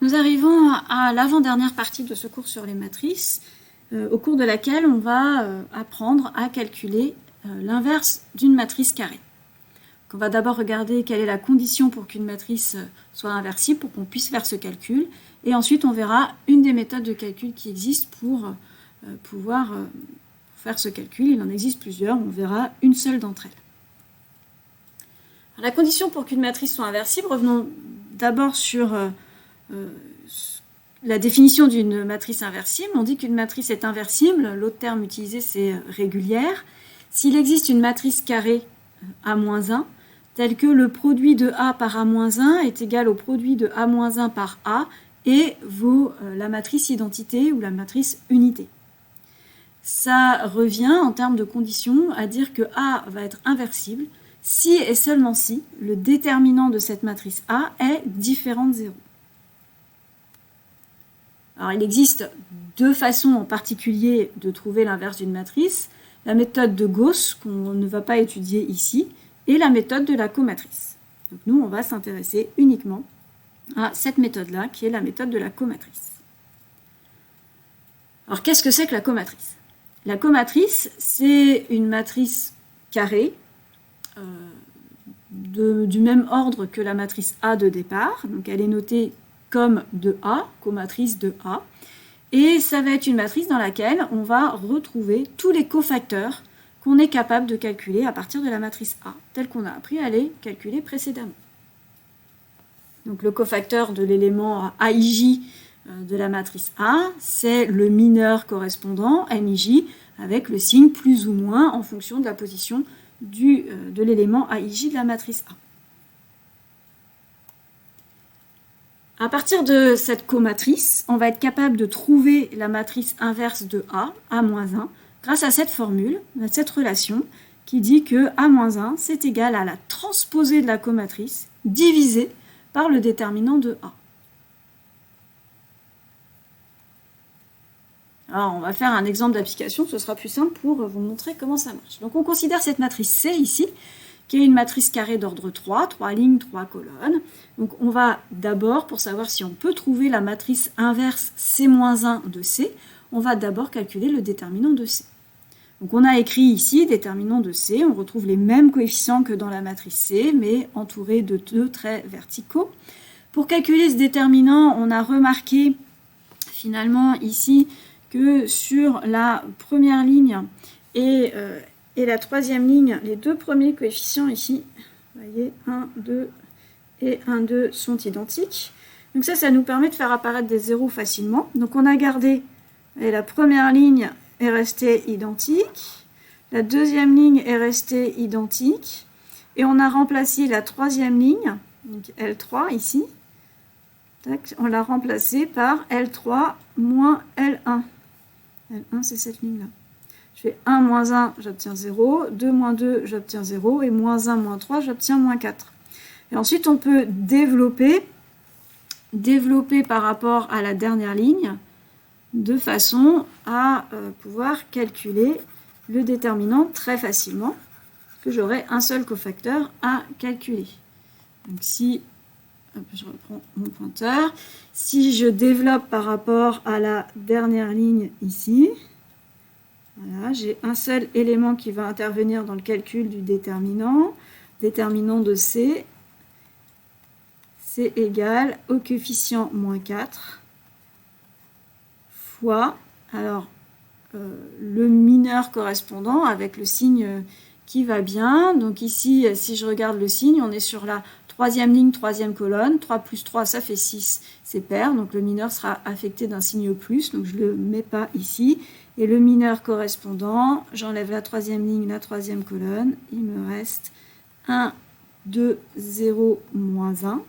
Nous arrivons à l'avant-dernière partie de ce cours sur les matrices, au cours de laquelle on va apprendre à calculer l'inverse d'une matrice carrée. Donc on va d'abord regarder quelle est la condition pour qu'une matrice soit inversible, pour qu'on puisse faire ce calcul, et ensuite on verra une des méthodes de calcul qui existent pour pouvoir faire ce calcul. Il en existe plusieurs, on verra une seule d'entre elles. Alors, la condition pour qu'une matrice soit inversible, revenons d'abord sur la définition d'une matrice inversible. On dit qu'une matrice est inversible, l'autre terme utilisé c'est régulière, s'il existe une matrice carrée A-1, telle que le produit de A par A-1 est égal au produit de A-1 par A et vaut la matrice identité ou la matrice unité. Ça revient en termes de conditions à dire que A va être inversible si et seulement si le déterminant de cette matrice A est différent de 0. Alors il existe deux façons en particulier de trouver l'inverse d'une matrice, la méthode de Gauss qu'on ne va pas étudier ici et la méthode de la comatrice. Donc nous on va s'intéresser uniquement à cette méthode-là qui est la méthode de la comatrice. Alors qu'est-ce que c'est que la comatrice ? La comatrice c'est une matrice carrée du même ordre que la matrice A de départ, donc elle est notée comme de A, comatrice de A, et ça va être une matrice dans laquelle on va retrouver tous les cofacteurs qu'on est capable de calculer à partir de la matrice A, telle qu'on a appris à les calculer précédemment. Donc le cofacteur de l'élément AIJ de la matrice A, c'est le mineur correspondant, MIJ, avec le signe plus ou moins en fonction de la position de l'élément AIJ de la matrice A. À partir de cette comatrice, on va être capable de trouver la matrice inverse de A, A-1, grâce à cette formule, à cette relation, qui dit que A-1, c'est égal à la transposée de la comatrice divisée par le déterminant de A. Alors, on va faire un exemple d'application, ce sera plus simple pour vous montrer comment ça marche. Donc, on considère cette matrice C ici, qui est une matrice carrée d'ordre 3, 3 lignes, 3 colonnes. Donc, on va d'abord, pour savoir si on peut trouver la matrice inverse C-1 de C, on va d'abord calculer le déterminant de C. Donc, on a écrit ici déterminant de C, on retrouve les mêmes coefficients que dans la matrice C, mais entourés de deux traits verticaux. Pour calculer ce déterminant, on a remarqué finalement ici que sur la première ligne et la troisième ligne, les deux premiers coefficients ici, vous voyez, 1, 2 et 1, 2 sont identiques. Donc ça nous permet de faire apparaître des zéros facilement. Donc on a gardé, et la première ligne est restée identique, la deuxième ligne est restée identique, et on a remplacé la troisième ligne, donc L3 ici, on l'a remplacée par L3 moins L1. L1, c'est cette ligne-là. Je fais 1 moins 1, j'obtiens 0, 2 moins 2, j'obtiens 0, et moins 1 moins 3, j'obtiens moins 4. Et ensuite, on peut développer par rapport à la dernière ligne, de façon à pouvoir calculer le déterminant très facilement, parce que j'aurai un seul cofacteur à calculer. Donc si je reprends mon pointeur. Si je développe par rapport à la dernière ligne ici, voilà, j'ai un seul élément qui va intervenir dans le calcul du déterminant. Déterminant de C, c'est égal au coefficient moins 4 fois le mineur correspondant avec le signe qui va bien. Donc ici, si je regarde le signe, on est sur la troisième ligne, troisième colonne, 3 plus 3, ça fait 6, c'est pair, donc le mineur sera affecté d'un signe plus, donc je ne le mets pas ici. Et le mineur correspondant, j'enlève la troisième ligne, la troisième colonne, il me reste 1, 2, 0, moins 1. Pour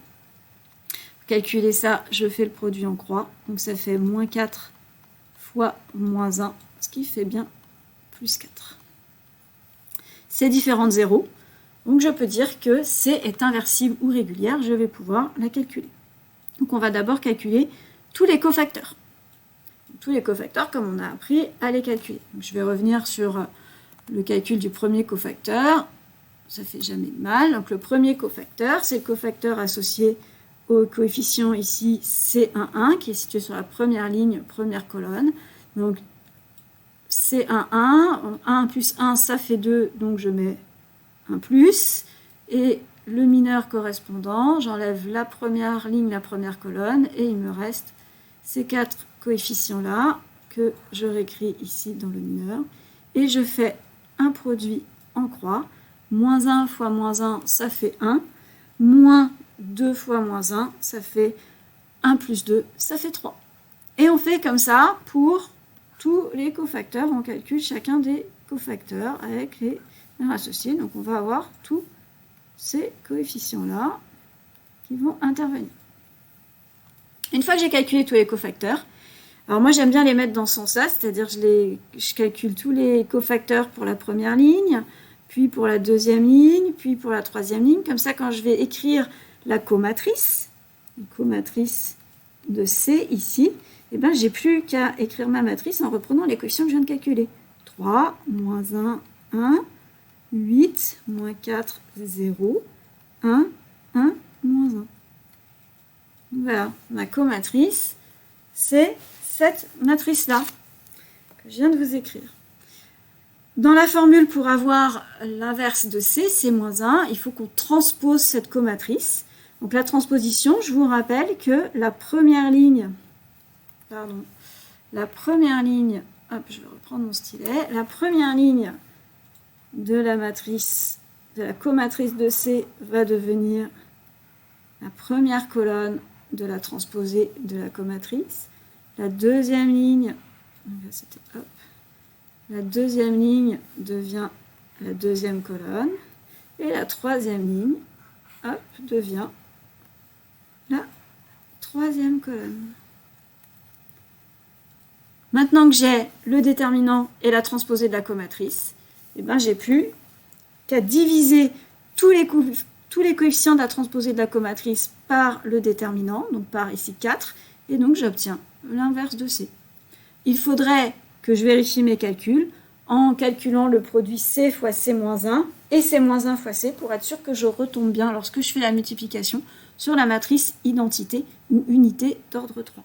calculer ça, je fais le produit en croix, donc ça fait moins 4 fois moins 1, ce qui fait bien plus 4. Ces différentes zéros, donc je peux dire que C est inversible ou régulière, je vais pouvoir la calculer. Donc on va d'abord calculer tous les cofacteurs. Tous les cofacteurs comme on a appris à les calculer. Donc je vais revenir sur le calcul du premier cofacteur, ça fait jamais de mal. Donc le premier cofacteur, c'est le cofacteur associé au coefficient ici C11 qui est situé sur la première ligne, première colonne. Donc C11, 1 plus 1 ça fait 2, donc je mets 1 plus. Et le mineur correspondant, j'enlève la première ligne, la première colonne, et il me reste ces 4 coefficients-là que je réécris ici dans le mineur. Et je fais un produit en croix. Moins 1 fois moins 1, ça fait 1. Moins 2 fois moins 1, ça fait 1 plus 2, ça fait 3. Et on fait comme ça pour tous les cofacteurs. On calcule chacun des cofacteurs avec les valeurs associées. Donc on va avoir tous ces coefficients-là qui vont intervenir. Une fois que j'ai calculé tous les cofacteurs, alors moi j'aime bien les mettre dans ce sens-là, c'est-à-dire je calcule tous les cofacteurs pour la première ligne, puis pour la deuxième ligne, puis pour la troisième ligne. Comme ça, quand je vais écrire la comatrice de C ici, eh ben, j'ai plus qu'à écrire ma matrice en reprenant les coefficients que je viens de calculer. 3, moins 1, 1, 8, moins 4, 0, 1, 1, moins 1. Voilà, ma comatrice, c'est cette matrice-là que je viens de vous écrire. Dans la formule pour avoir l'inverse de C, C-1, il faut qu'on transpose cette comatrice. Donc la transposition, je vous rappelle que la première ligne, hop, je vais reprendre mon stylet, la première ligne de la matrice, de la comatrice de C va devenir la première colonne de la transposée de la comatrice. La deuxième ligne, la deuxième ligne devient la deuxième colonne et la troisième ligne, hop, devient la troisième colonne. Maintenant que j'ai le déterminant et la transposée de la comatrice, eh ben, j'ai plus qu'à diviser tous les coefficients de la transposée de la comatrice par le déterminant, donc par ici 4, et donc j'obtiens l'inverse de C. Il faudrait que je vérifie mes calculs en calculant le produit C fois C-1 et C-1 fois C pour être sûr que je retombe bien lorsque je fais la multiplication sur la matrice identité ou unité d'ordre 3.